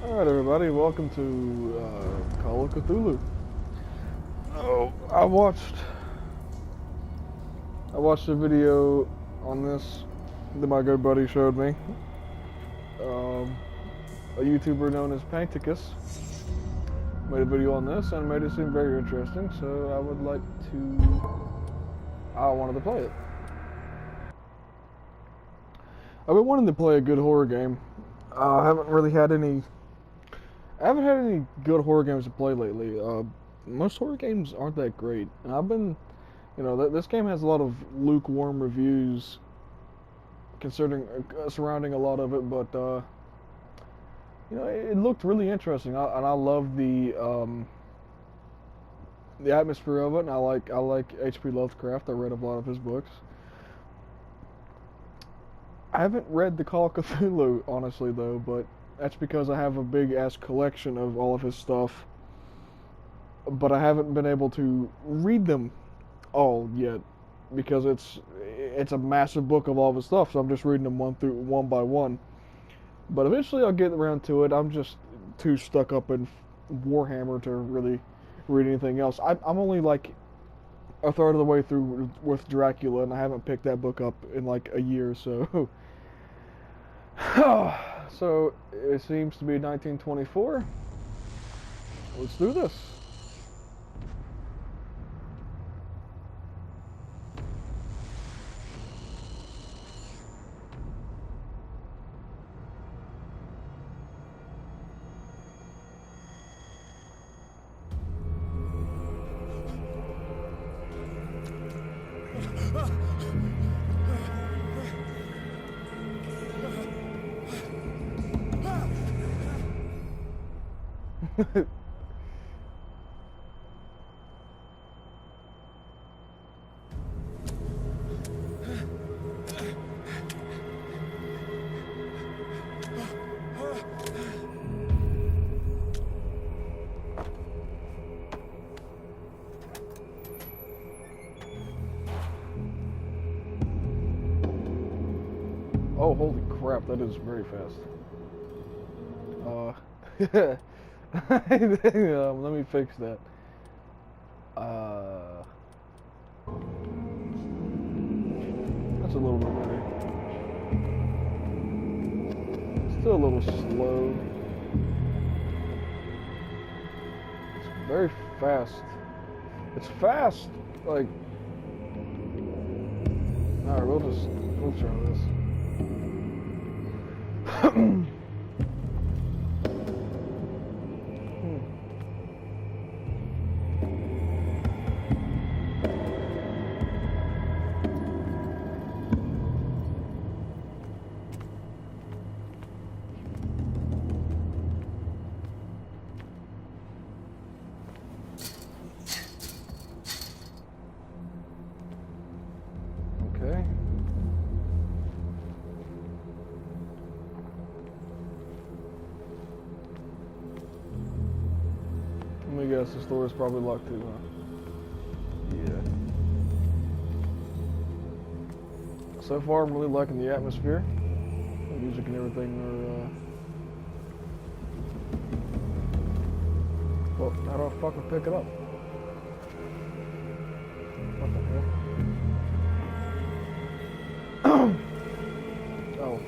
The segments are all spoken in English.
Alright everybody, welcome to Call of Cthulhu. Oh, I watched a video on this that my good buddy showed me. A YouTuber known as Pancticus made a video on this and made it seem very interesting, so I wanted to play it. I've been wanting to play a good horror game. I haven't had any good horror games to play lately. Most horror games aren't that great. And I've been, this game has a lot of lukewarm reviews surrounding a lot of it, but, it looked really interesting. And I love the atmosphere of it, and I like H.P. Lovecraft. I read a lot of his books. I haven't read the Call of Cthulhu, honestly, though, but that's because I have a big-ass collection of all of his stuff, but I haven't been able to read them all yet, because it's a massive book of all of his stuff, so I'm just reading them one by one. But eventually I'll get around to it. I'm just too stuck up in Warhammer to really read anything else. I'm only like a third of the way through with Dracula, and I haven't picked that book up in like a year or so. So, it seems to be 1924. Let's do this. Oh, holy crap, that is very fast. Let me fix that. That's a little bit better. Still a little slow. It's very fast. It's fast! Like... Alright, we'll try this. Okay. Let me guess, the store is probably locked too, huh? Yeah. So far, I'm really liking the atmosphere. The music and everything are, well, how do I fucking pick it up? What the hell? Oh.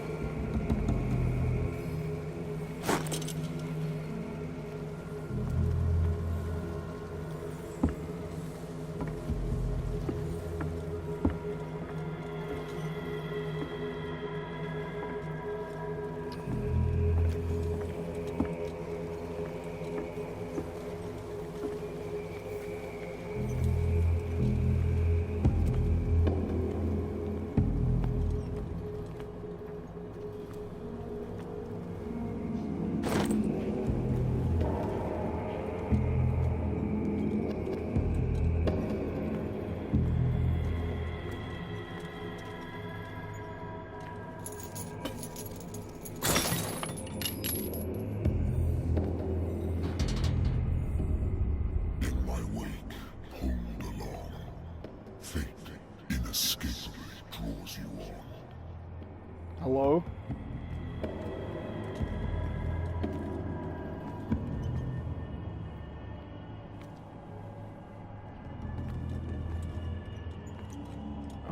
Hello?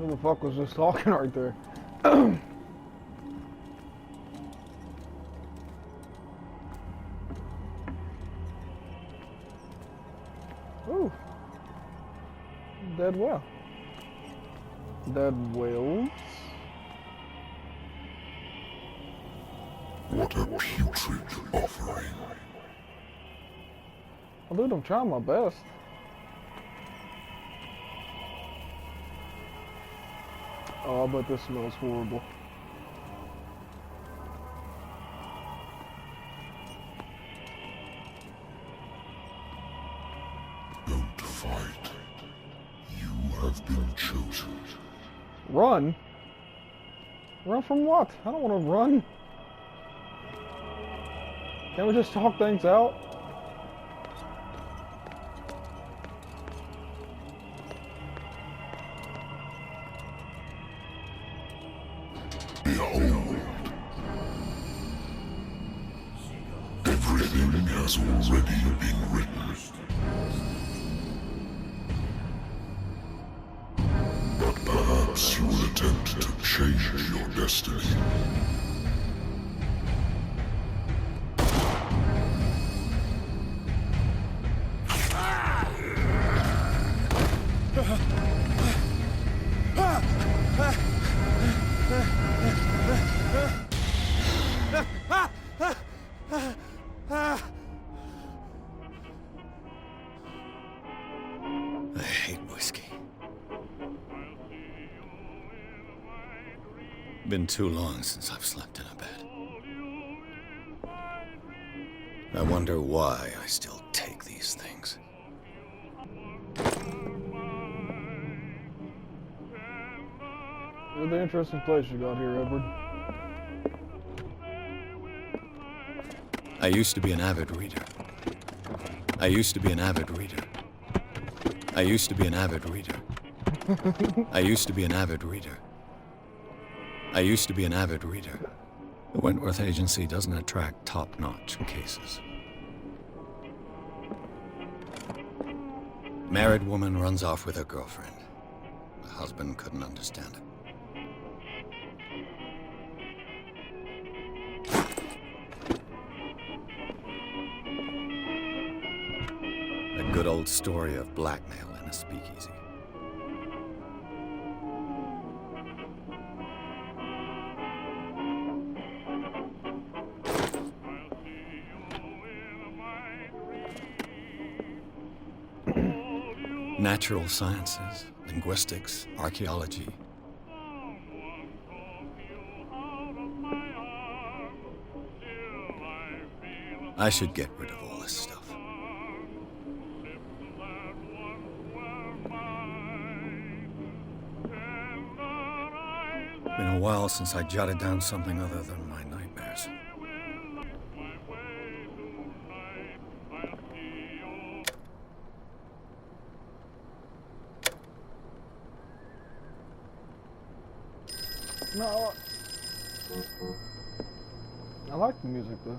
Who the fuck was just talking right there? Ooh. Dead whale. Dead whales. What a putrid offering. Well, dude, I'm trying my best. Oh, I bet this smells horrible. Don't fight. You have been chosen. Run? Run from what? I don't want to run. Can't we just talk things out? Behold. Everything has already been written. But perhaps you will attempt to change your destiny. I hate whiskey. Been too long since I've slept in a bed. I wonder why I still take these things. What an interesting place you got here, Edward. I used to be an avid reader. I used to be an avid reader. I used to be an avid reader. I used to be an avid reader. I used to be an avid reader. The Wentworth Agency doesn't attract top-notch cases. Married woman runs off with her girlfriend. The husband couldn't understand it. A good old story of blackmail in a speakeasy. Natural sciences, linguistics, archaeology. I should get rid of all this stuff. Been a while since I jotted down something other than my nightmares. No, I like the music though.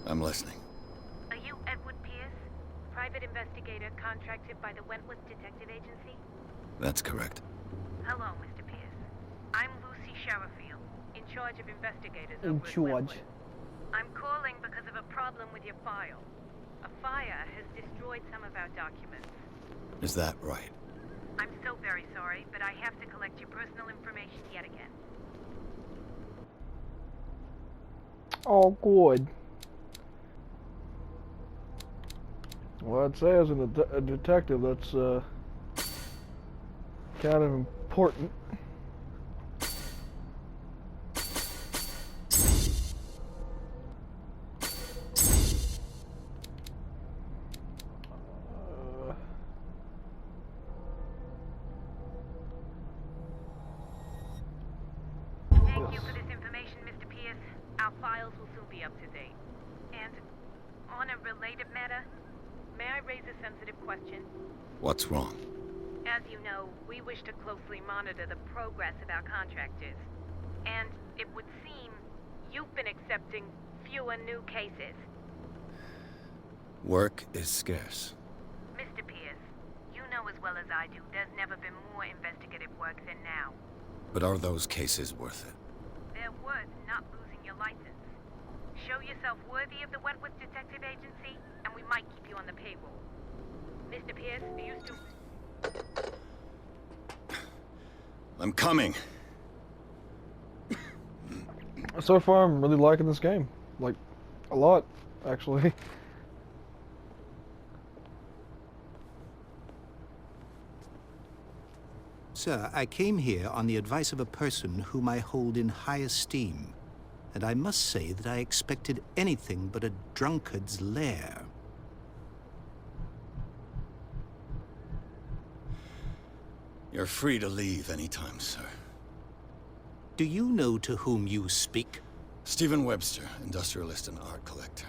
I'm listening. Are you Edward Pearce, private investigator contracted by the Wentworth Detective Agency? That's correct. Hello, Mr. Pearce. I'm Lucy Sherifield, in charge of investigators In over at charge. Wentworth. I'm calling because of a problem with your file. A fire has destroyed some of our documents. Is that right? I'm so very sorry, but I have to collect your personal information yet again. Oh, good. Well, I'd say as a detective, that's kind of important. Thank you for this information, Mr. Pearce. Our files will soon be up to date. And on a related matter, may I raise a sensitive question? What's wrong? As you know, we wish to closely monitor the progress of our contractors. And it would seem you've been accepting fewer new cases. Work is scarce. Mr. Pearce, you know as well as I do, there's never been more investigative work than now. But are those cases worth it? They're worth not losing your license. Show yourself worthy of the Wentworth Detective Agency, and we might keep you on the payroll. Mr. Pearce, are you still... I'm coming. So far, I'm really liking this game. Like, a lot, actually. Sir, I came here on the advice of a person whom I hold in high esteem, and I must say that I expected anything but a drunkard's lair. You're free to leave anytime, sir. Do you know to whom you speak? Stephen Webster, industrialist and art collector.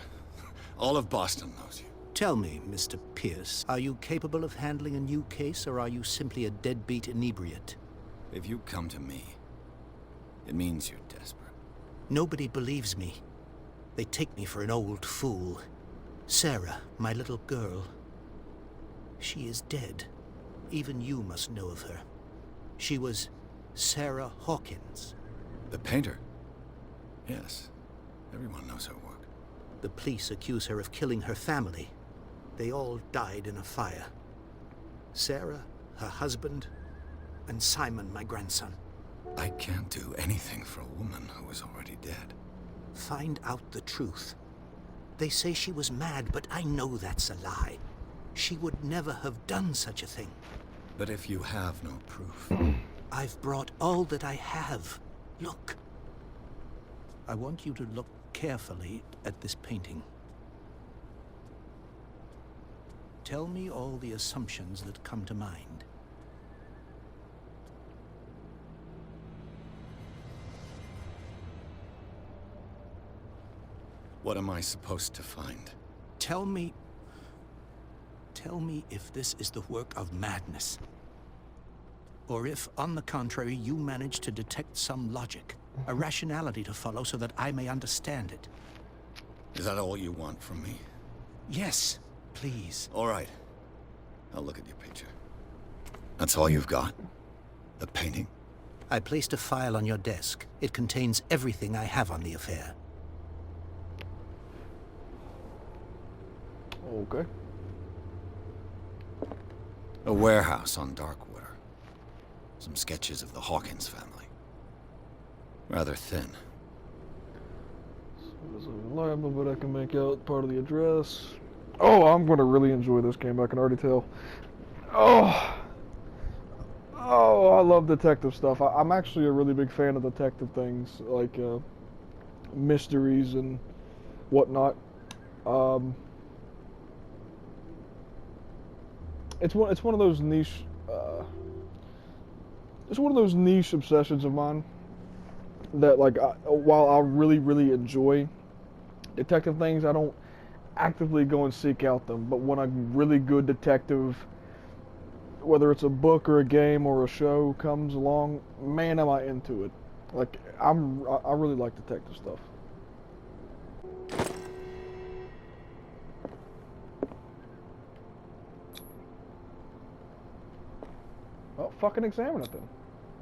All of Boston knows you. Tell me, Mr. Pearce, are you capable of handling a new case, or are you simply a deadbeat inebriate? If you come to me, it means you're desperate. Nobody believes me. They take me for an old fool. Sara, my little girl, she is dead. Even you must know of her. She was Sara Hawkins. The painter? Yes. Everyone knows her work. The police accuse her of killing her family. They all died in a fire. Sara, her husband, and Simon, my grandson. I can't do anything for a woman who is already dead. Find out the truth. They say she was mad, but I know that's a lie. She would never have done such a thing. But if you have no proof... I've brought all that I have. Look. I want you to look carefully at this painting. Tell me all the assumptions that come to mind. What am I supposed to find? Tell me if this is the work of madness. Or if, on the contrary, you manage to detect some logic, a rationality to follow so that I may understand it. Is that all you want from me? Yes, please. All right. I'll look at your picture. That's all you've got? The painting? I placed a file on your desk. It contains everything I have on the affair. Okay. A warehouse on Darkwater. Some sketches of the Hawkins family. Rather thin. So there's a reliable, but I can make out part of the address. Oh, I'm going to really enjoy this game, I can already tell. Oh, I love detective stuff. I'm actually a really big fan of detective things, like mysteries and whatnot. It's one of those niche. It's one of those niche obsessions of mine that, like, while I really enjoy detective things, I don't actively go and seek out them. But when a really good detective, whether it's a book or a game or a show, comes along, man, am I into it. Like, I really like detective stuff. Well, fucking examine it then.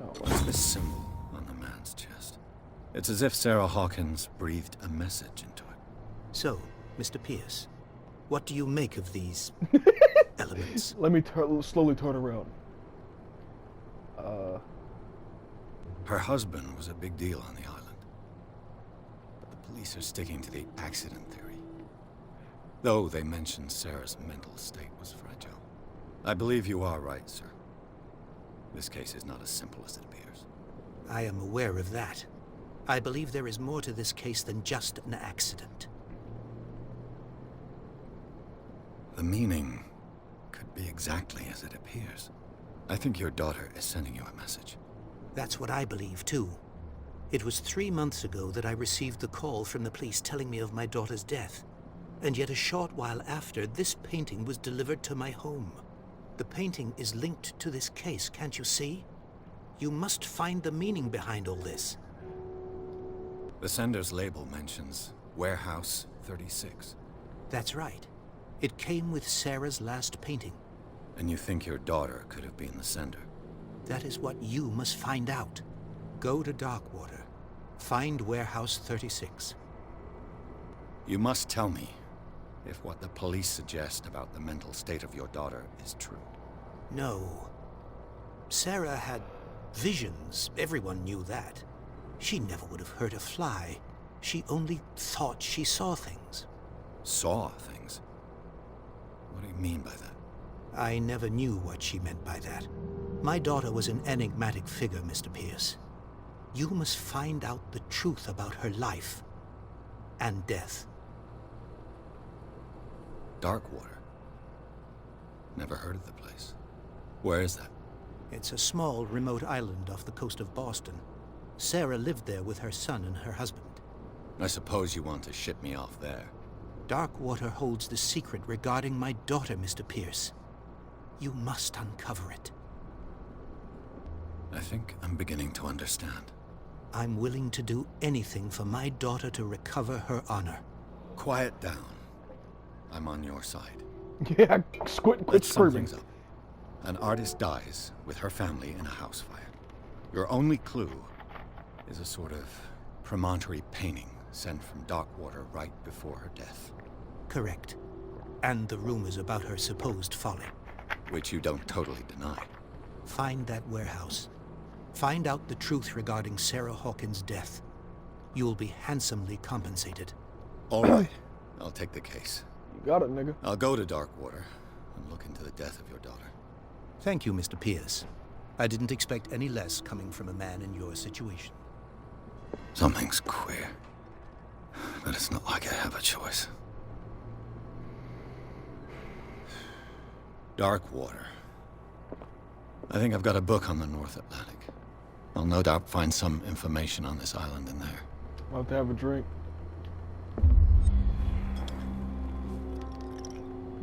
Oh, What's this symbol on the man's chest? It's as if Sara Hawkins breathed a message into it. So, Mr. Pearce, what do you make of these elements? Let me slowly turn around. Her husband was a big deal on the island. But the police are sticking to the accident theory. Though they mentioned Sarah's mental state was fragile. I believe you are right, sir. This case is not as simple as it appears. I am aware of that. I believe there is more to this case than just an accident. The meaning could be exactly as it appears. I think your daughter is sending you a message. That's what I believe, too. It was 3 months ago that I received the call from the police telling me of my daughter's death. And yet a short while after, this painting was delivered to my home. The painting is linked to this case, can't you see? You must find the meaning behind all this. The sender's label mentions Warehouse 36. That's right. It came with Sarah's last painting. And you think your daughter could have been the sender? That is what you must find out. Go to Darkwater. Find Warehouse 36. You must tell me if what the police suggest about the mental state of your daughter is true. No. Sarah had visions. Everyone knew that. She never would have hurt a fly. She only thought she saw things. Saw things? What do you mean by that? I never knew what she meant by that. My daughter was an enigmatic figure, Mr. Pearce. You must find out the truth about her life and death. Darkwater? Never heard of the place. Where is that? It's a small, remote island off the coast of Boston. Sarah lived there with her son and her husband. I suppose you want to ship me off there. Darkwater holds the secret regarding my daughter, Mr. Pearce. You must uncover it. I think I'm beginning to understand. I'm willing to do anything for my daughter to recover her honor. Quiet down. I'm on your side. Yeah, quit Let's sum screaming. things up. An artist dies with her family in a house fire. Your only clue is a sort of promontory painting sent from Darkwater right before her death. Correct. And the rumors about her supposed folly. Which you don't totally deny. Find that warehouse. Find out the truth regarding Sara Hawkins' death. You will be handsomely compensated. All right. I'll take the case. You got it, nigga. I'll go to Darkwater and look into the death of your daughter. Thank you, Mr. Pearce. I didn't expect any less coming from a man in your situation. Something's queer. But it's not like I have a choice. Darkwater. I think I've got a book on the North Atlantic. I'll no doubt find some information on this island in there. About to have a drink.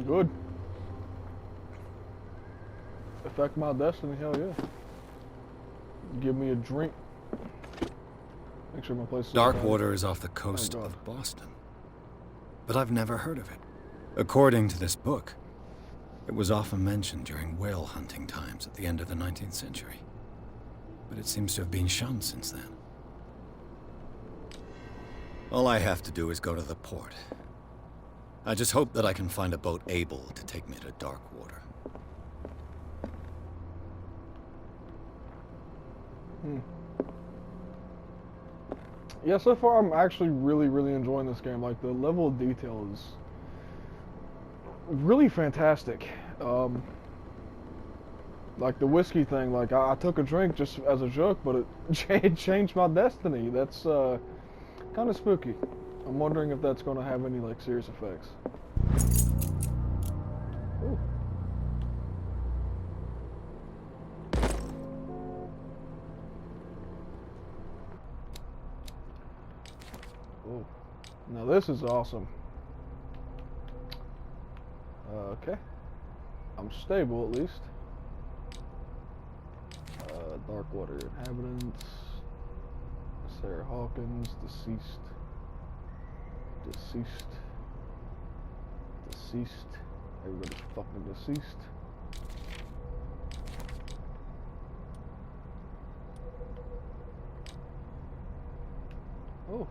Good. Affect my destiny, hell yeah. Give me a drink. Make sure my place is Darkwater is off the coast God. of Boston. But I've never heard of it. According to this book, it was often mentioned during whale hunting times at the end of the 19th century. But it seems to have been shunned since then. All I have to do is go to the port. I just hope that I can find a boat able to take me to Darkwater. Yeah, so far I'm actually really enjoying this game. Like, the level of detail is really fantastic. Like the whiskey thing, like I took a drink just as a joke, but it changed my destiny. That's kind of spooky. I'm wondering if that's going to have any like serious effects. Ooh. Ooh. Now this is awesome. Okay. I'm stable at least. Darkwater inhabitants. Sara Hawkins, deceased. Everybody's fucking deceased. Oh.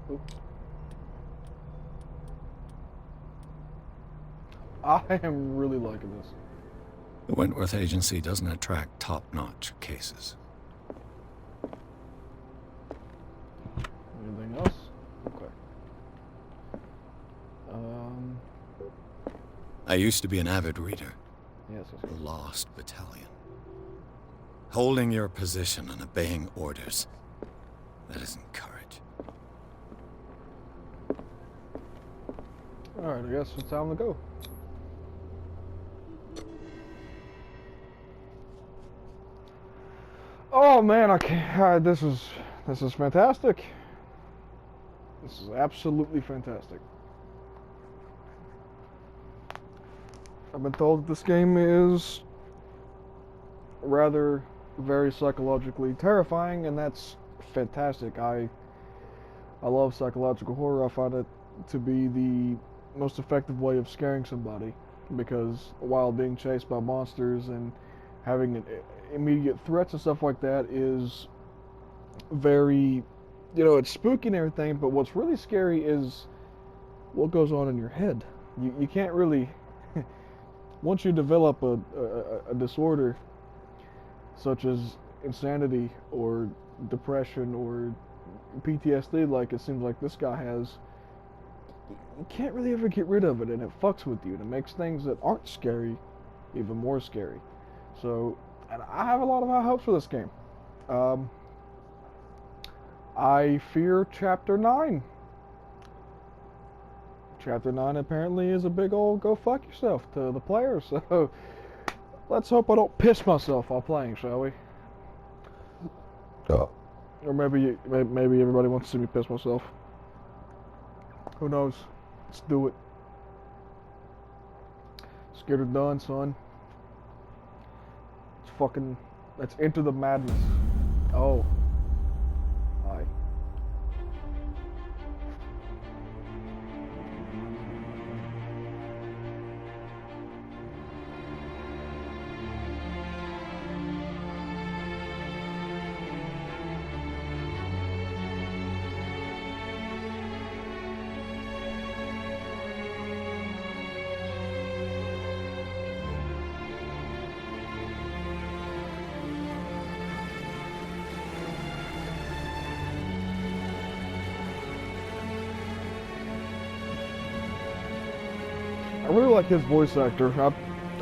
Oh. I am really liking this. The Wentworth Agency doesn't attract top-notch cases. Anything else? Okay. I used to be an avid reader. Yes, The Lost Battalion. Holding your position and obeying orders. That isn't courage. Alright, I guess it's time to go. Oh man, I can't. This is fantastic. This is absolutely fantastic. I've been told that this game is rather very psychologically terrifying, and that's fantastic. I love psychological horror. I find it to be the most effective way of scaring somebody, because while being chased by monsters and having immediate threats and stuff like that is very, it's spooky and everything, but what's really scary is what goes on in your head. You can't really, once you develop a disorder such as insanity or depression or PTSD, like it seems like this guy has, you can't really ever get rid of it, and it fucks with you, and it makes things that aren't scary even more scary. So, and I have a lot of high hopes for this game. I fear Chapter 9. Chapter 9 apparently is a big old go fuck yourself to the players, so let's hope I don't piss myself while playing, shall we? Or maybe everybody wants to see me piss myself. Who knows? Let's do it. Scared or done, son. Let's enter the madness. Oh. Hi. I really like his voice actor.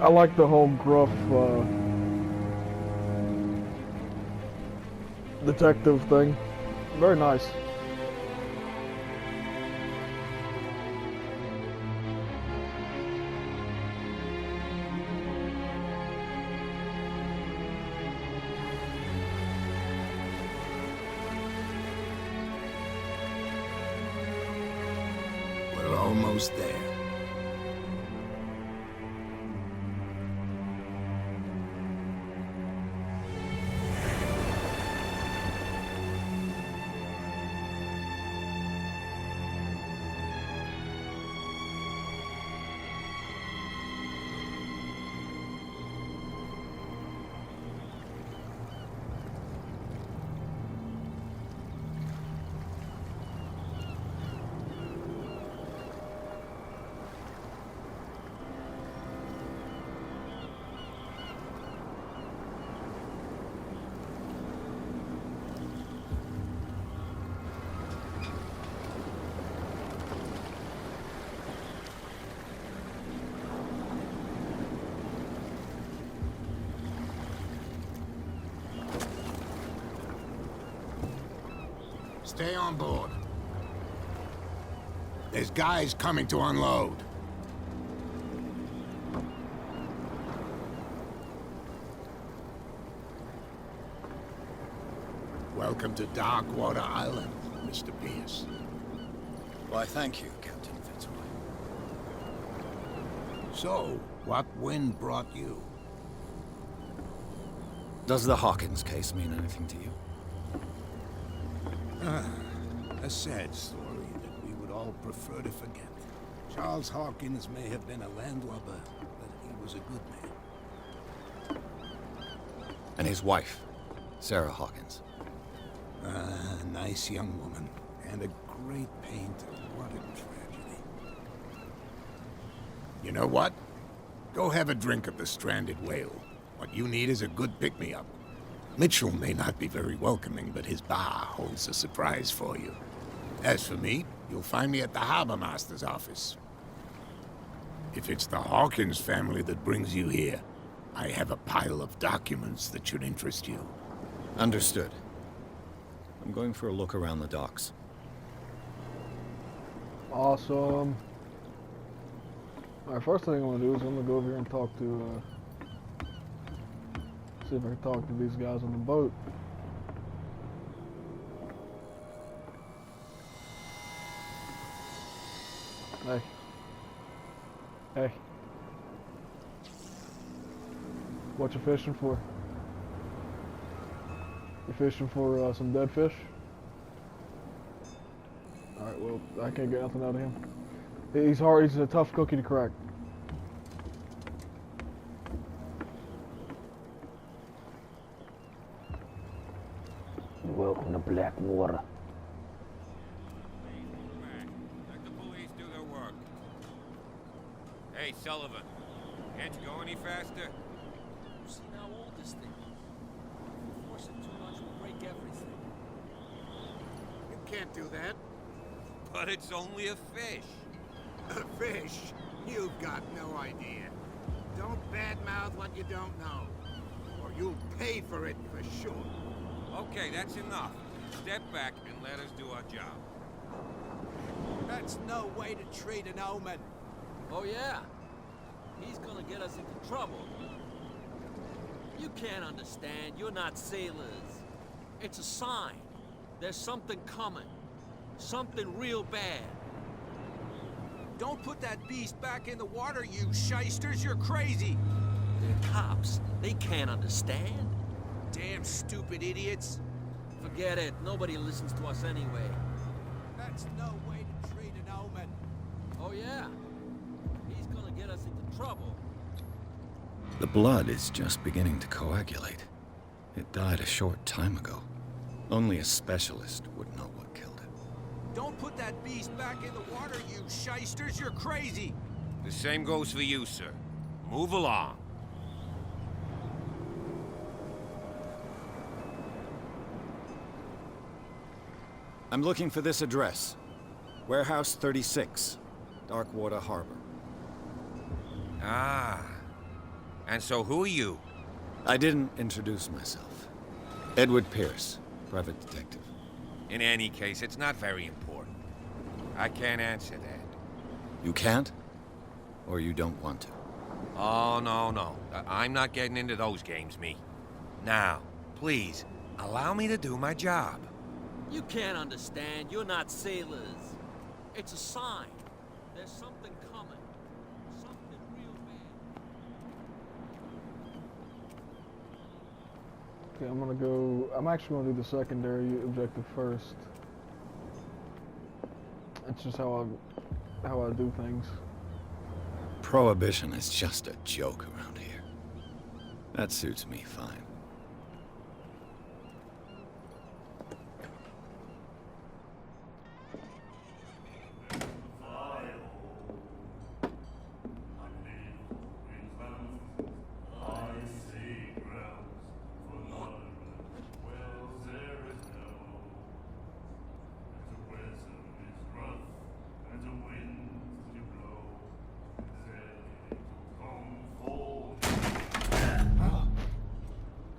I like the whole gruff detective thing. Very nice. We're almost there. Stay on board. There's guys coming to unload. Welcome to Darkwater Island, Mr. Pearce. Why, thank you, Captain Fitzroy. So, what wind brought you? Does the Hawkins case mean anything to you? A sad story that we would all prefer to forget. Charles Hawkins may have been a landlubber, but he was a good man. And his wife, Sara Hawkins. A nice young woman, and a great painter. What a tragedy. You know what? Go have a drink at the Stranded Whale. What you need is a good pick-me-up. Mitchell may not be very welcoming, but his bar holds a surprise for you. As for me, you'll find me at the Harbormaster's office. If it's the Hawkins family that brings you here, I have a pile of documents that should interest you. Understood. I'm going for a look around the docks. Awesome. Alright, first thing I'm gonna do is I'm gonna go over here and talk to, see if I can talk to these guys on the boat. Hey. Hey. What you fishing for? You fishing for some dead fish? Alright, well, I can't get nothing out of him. He's hard, he's a tough cookie to crack. Welcome to Blackwater. Let the police do their work. Hey, Sullivan. Can't you go any faster? You see how old this thing is? Force it too much will break everything. You can't do that. But it's only a fish. A fish? You've got no idea. Don't badmouth what you don't know, or you'll pay for it for sure. Okay, that's enough. Step back and let us do our job. That's no way to treat an omen. Oh yeah? He's gonna get us into trouble. You can't understand. You're not sailors. It's a sign. There's something coming. Something real bad. Don't put that beast back in the water, you shysters. You're crazy. They're cops. They can't understand. Damn stupid idiots. Forget it. Nobody listens to us anyway. That's no way to treat an omen. Oh yeah? He's gonna get us into trouble. The blood is just beginning to coagulate. It died a short time ago. Only a specialist would know what killed it. Don't put that beast back in the water, you shysters. You're crazy. The same goes for you, sir. Move along. I'm looking for this address. Warehouse 36, Darkwater Harbor. Ah. And so who are you? I didn't introduce myself. Edward Pearce, private detective. In any case, it's not very important. I can't answer that. You can't? Or you don't want to? Oh, no. I'm not getting into those games, me. Now, please, allow me to do my job. You can't understand. You're not sailors. It's a sign. There's something coming. Something real bad. Okay, I'm actually gonna do the secondary objective first. It's just how I do things. Prohibition is just a joke around here. That suits me fine.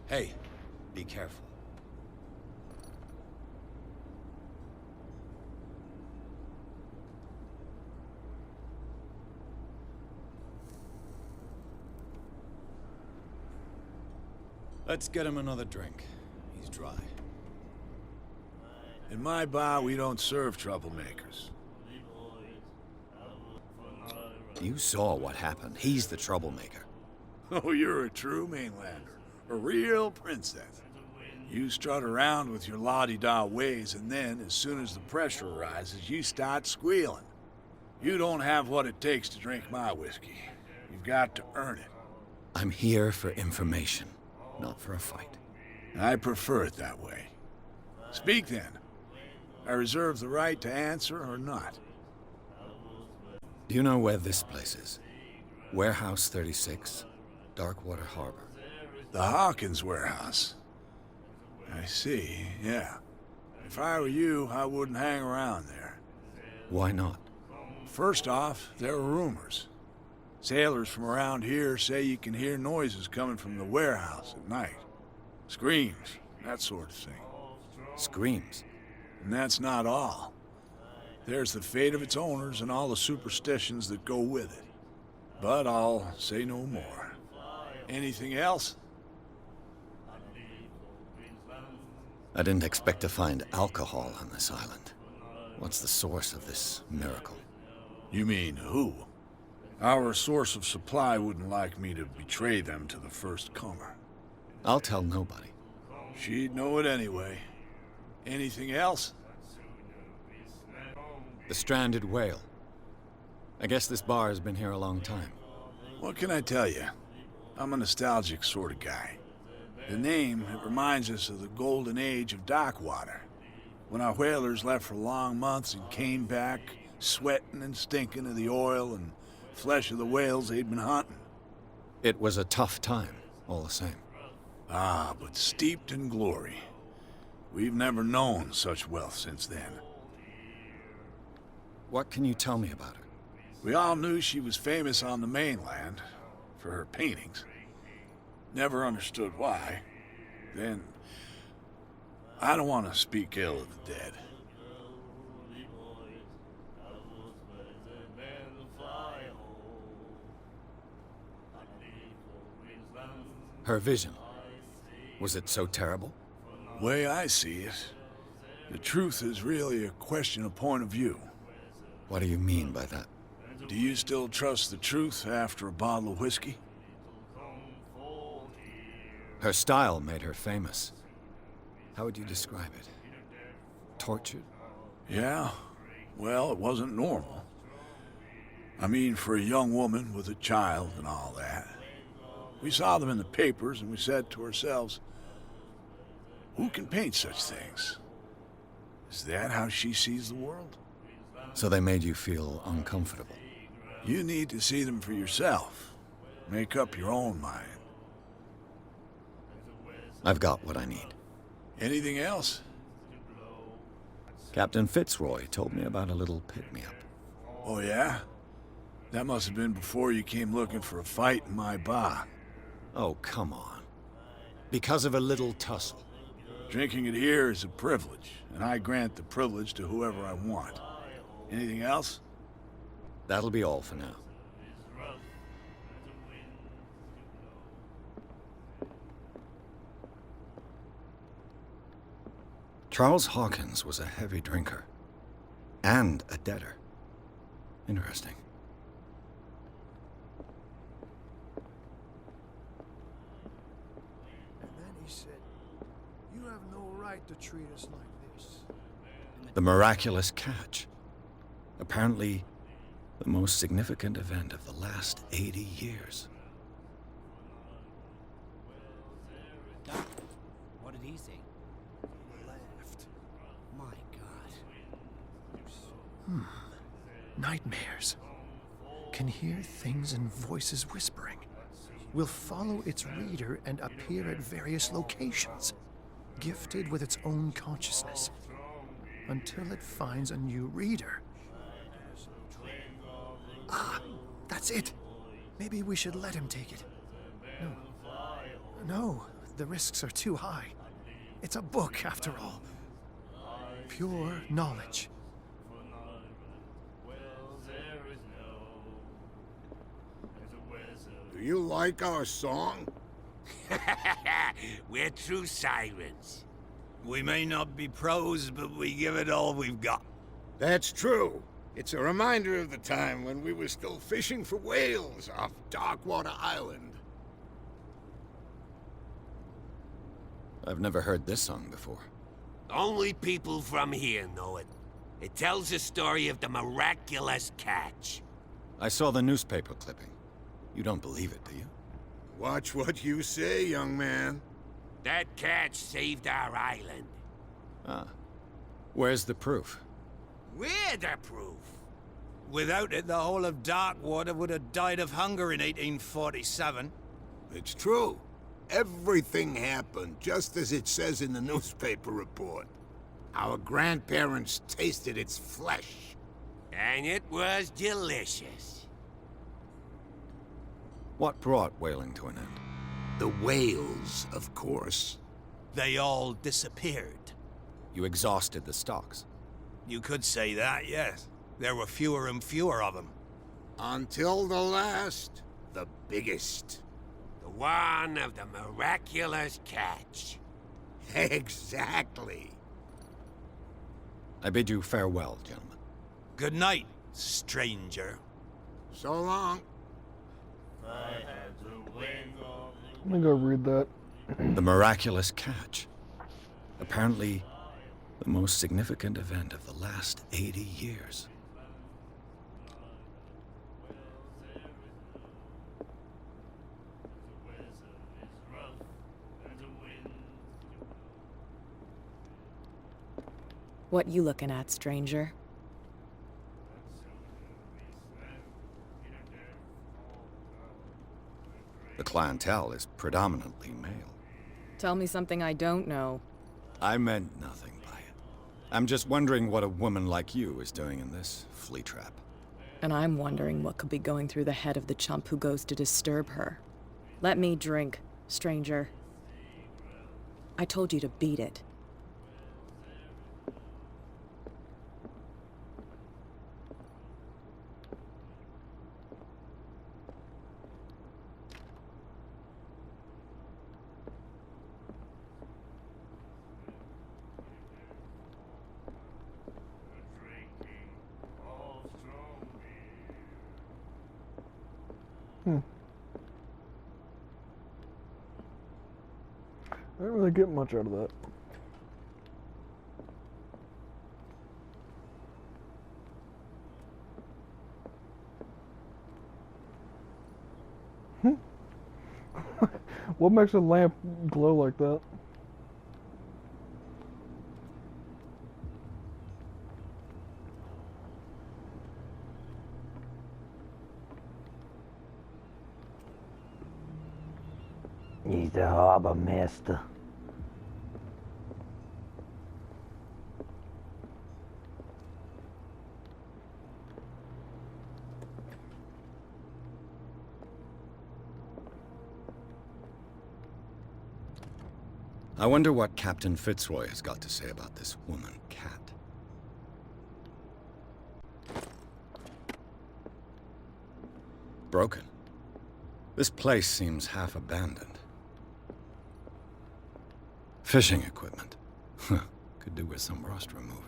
Hey, be careful. Let's get him another drink. He's dry. In my bar, we don't serve troublemakers. You saw what happened. He's the troublemaker. Oh, you're a true mainlander. A real princess. You strut around with your la-di-da ways, and then, as soon as the pressure arises, you start squealing. You don't have what it takes to drink my whiskey. You've got to earn it. I'm here for information, not for a fight. I prefer it that way. Speak then. I reserve the right to answer or not. Do you know where this place is? Warehouse 36, Darkwater Harbor. The Hawkins Warehouse. I see, yeah. If I were you, I wouldn't hang around there. Why not? First off, there are rumors. Sailors from around here say you can hear noises coming from the warehouse at night. Screams, that sort of thing. Screams? And that's not all. There's the fate of its owners and all the superstitions that go with it. But I'll say no more. Anything else? I didn't expect to find alcohol on this island. What's the source of this miracle? You mean who? Our source of supply wouldn't like me to betray them to the first comer. I'll tell nobody. She'd know it anyway. Anything else? The stranded whale. I guess this bar has been here a long time. What can I tell you? I'm a nostalgic sort of guy. The name, it reminds us of the golden age of dockwater, when our whalers left for long months and came back sweating and stinking of the oil and flesh of the whales they'd been hunting. It was a tough time, all the same. Ah, but steeped in glory. We've never known such wealth since then. What can you tell me about her? We all knew she was famous on the mainland for her paintings. Never understood why. Then, I don't want to speak ill of the dead. Her vision. Was it so terrible? Way I see it, the truth is really a question of point of view. What do you mean by that? Do you still trust the truth after a bottle of whiskey? Her style made her famous. How would you describe it? Tortured? Yeah, well, it wasn't normal. I mean, for a young woman with a child and all that. We saw them in the papers and we said to ourselves, who can paint such things? Is that how she sees the world? So they made you feel uncomfortable? You need to see them for yourself. Make up your own mind. I've got what I need. Anything else? Captain Fitzroy told me about a little pick-me-up. Oh, yeah? That must have been before you came looking for a fight in my bar. Oh, come on. Because of a little tussle. Drinking it here is a privilege, and I grant the privilege to whoever I want. Anything else? That'll be all for now. Charles Hawkins was a heavy drinker. And a debtor. Interesting. And then he said, "You have no right to treat us like this." The miraculous catch. Apparently, the most significant event of the last 80 years. What did he say? He laughed. My God. Nightmares. Can hear things and voices whispering. Will follow its reader and appear at various locations, gifted with its own consciousness, until it finds a new reader. Ah, that's it. Maybe we should let him take it. No, the risks are too high. It's a book, after all. Pure knowledge. Do you like our song? We're true sirens. We may not be pros, but we give it all we've got. That's true. It's a reminder of the time when we were still fishing for whales off Darkwater Island. I've never heard this song before. Only people from here know it. It tells the story of the miraculous catch. I saw the newspaper clipping. You don't believe it, do you? Watch what you say, young man. That catch saved our island. Ah. Where's the proof? We're the proof. Without it, the whole of Darkwater would have died of hunger in 1847. It's true. Everything happened just as it says in the newspaper report. Our grandparents tasted its flesh. And it was delicious. What brought whaling to an end? The whales, of course. They all disappeared. You exhausted the stocks. You could say that, yes. There were fewer and fewer of them. Until the last, the biggest. The one of the miraculous catch. Exactly. I bid you farewell, gentlemen. Good night, stranger. So long. Let me go read that. The miraculous catch. Apparently, the most significant event of the last 80 years. What you looking at, stranger? The clientele is predominantly male. Tell me something I don't know. I meant nothing by it. I'm just wondering what a woman like you is doing in this flea trap. And I'm wondering what could be going through the head of the chump who goes to disturb her. Let me drink, stranger. I told you to beat it. I didn't really get much out of that. What makes a lamp glow like that? He's the Harbormaster. I wonder what Captain Fitzroy has got to say about this woman, Cat. Broken. This place seems half abandoned. Fishing equipment. Could do with some rust remover.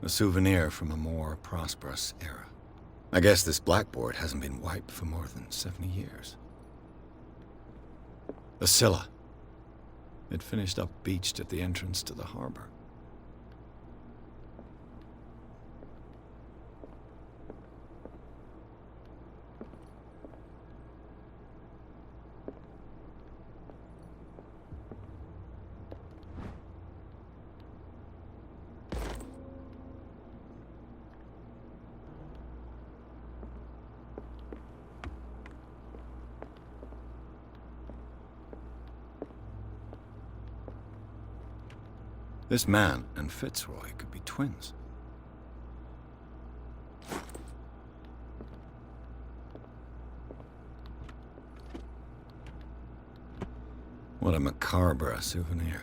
A souvenir from a more prosperous era. I guess this blackboard hasn't been wiped for more than 70 years. The Scylla. It finished up beached at the entrance to the harbor. This man and Fitzroy could be twins. What a macabre souvenir.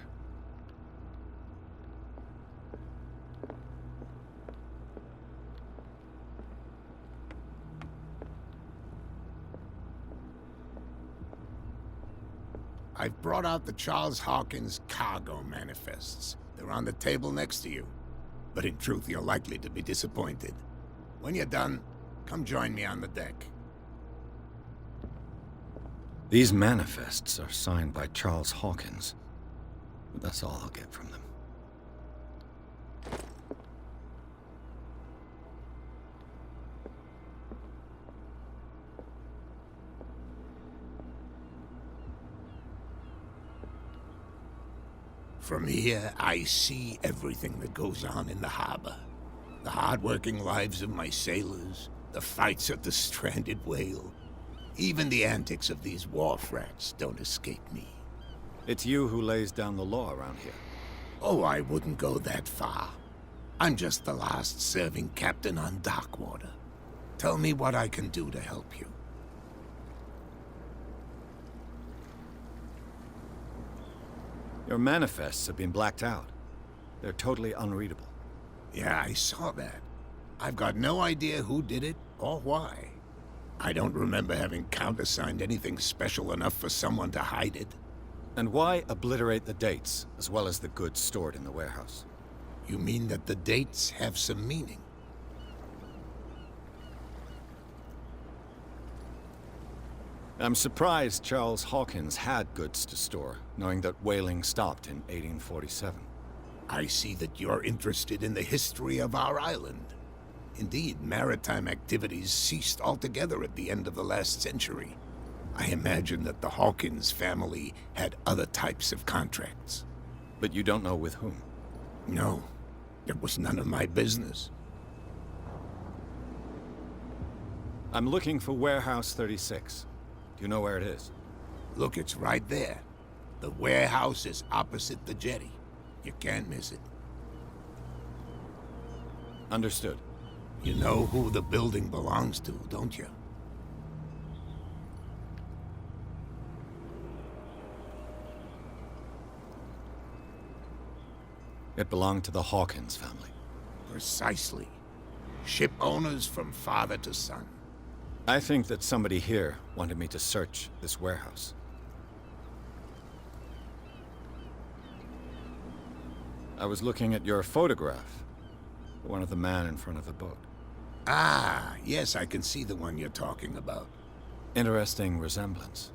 I've brought out the Charles Hawkins cargo manifests. They're on the table next to you. But in truth, you're likely to be disappointed. When you're done, come join me on the deck. These manifests are signed by Charles Hawkins. But that's all I'll get from them. From here, I see everything that goes on in the harbor. The hard-working lives of my sailors, the fights at the stranded whale. Even the antics of these wharf rats don't escape me. It's you who lays down the law around here. Oh, I wouldn't go that far. I'm just the last serving captain on Darkwater. Tell me what I can do to help you. Your manifests have been blacked out. They're totally unreadable. Yeah, I saw that. I've got no idea who did it or why. I don't remember having countersigned anything special enough for someone to hide it. And why obliterate the dates, as well as the goods stored in the warehouse? You mean that the dates have some meaning? I'm surprised Charles Hawkins had goods to store, knowing that whaling stopped in 1847. I see that you're interested in the history of our island. Indeed, maritime activities ceased altogether at the end of the last century. I imagine that the Hawkins family had other types of contracts. But you don't know with whom? No, it was none of my business. I'm looking for Warehouse 36. Do you know where it is? Look, it's right there. The warehouse is opposite the jetty. You can't miss it. Understood. You know who the building belongs to, don't you? It belonged to the Hawkins family. Precisely. Ship owners from father to son. I think that somebody here wanted me to search this warehouse. I was looking at your photograph. One of the man in front of the boat. Ah, yes, I can see the one you're talking about. Interesting resemblance.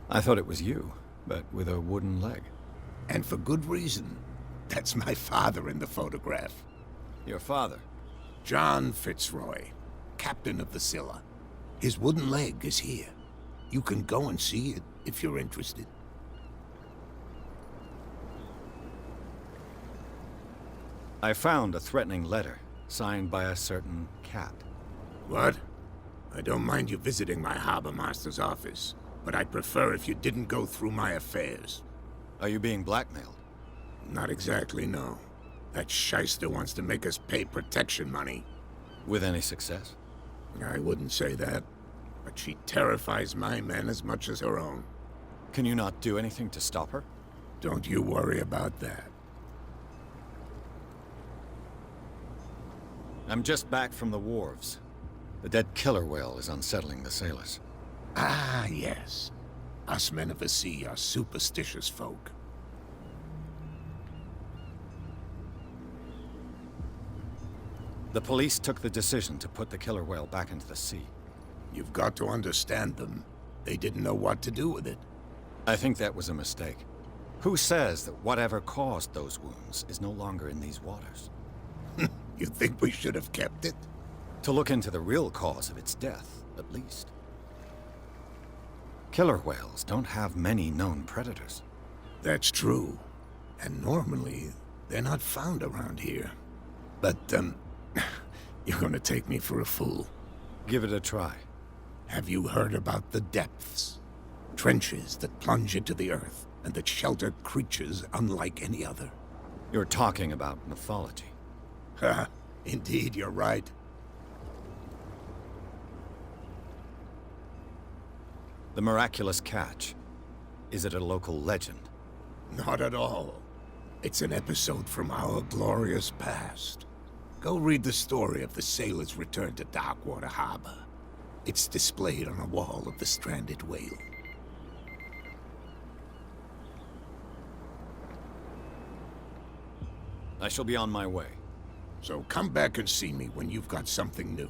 I thought it was you, but with a wooden leg. And for good reason. That's my father in the photograph. Your father? John Fitzroy, captain of the Scylla. His wooden leg is here. You can go and see it if you're interested. I found a threatening letter, signed by a certain cat. What? I don't mind you visiting my Harbormaster's office, but I'd prefer if you didn't go through my affairs. Are you being blackmailed? Not exactly, no. That shyster wants to make us pay protection money. With any success? I wouldn't say that, but she terrifies my men as much as her own. Can you not do anything to stop her? Don't you worry about that. I'm just back from the wharves. The dead killer whale is unsettling the sailors. Ah, yes. Us men of the sea are superstitious folk. The police took the decision to put the killer whale back into the sea. You've got to understand them. They didn't know what to do with it. I think that was a mistake. Who says that whatever caused those wounds is no longer in these waters? You think we should have kept it? To look into the real cause of its death, at least. Killer whales don't have many known predators. That's true. And normally, they're not found around here. But, you're gonna take me for a fool. Give it a try. Have you heard about the depths? Trenches that plunge into the earth, and that shelter creatures unlike any other. You're talking about mythology. Ha! Indeed, you're right. The miraculous catch. Is it a local legend? Not at all. It's an episode from our glorious past. Go read the story of the sailor's return to Darkwater Harbor. It's displayed on a wall of the stranded whale. I shall be on my way. So come back and see me when you've got something new.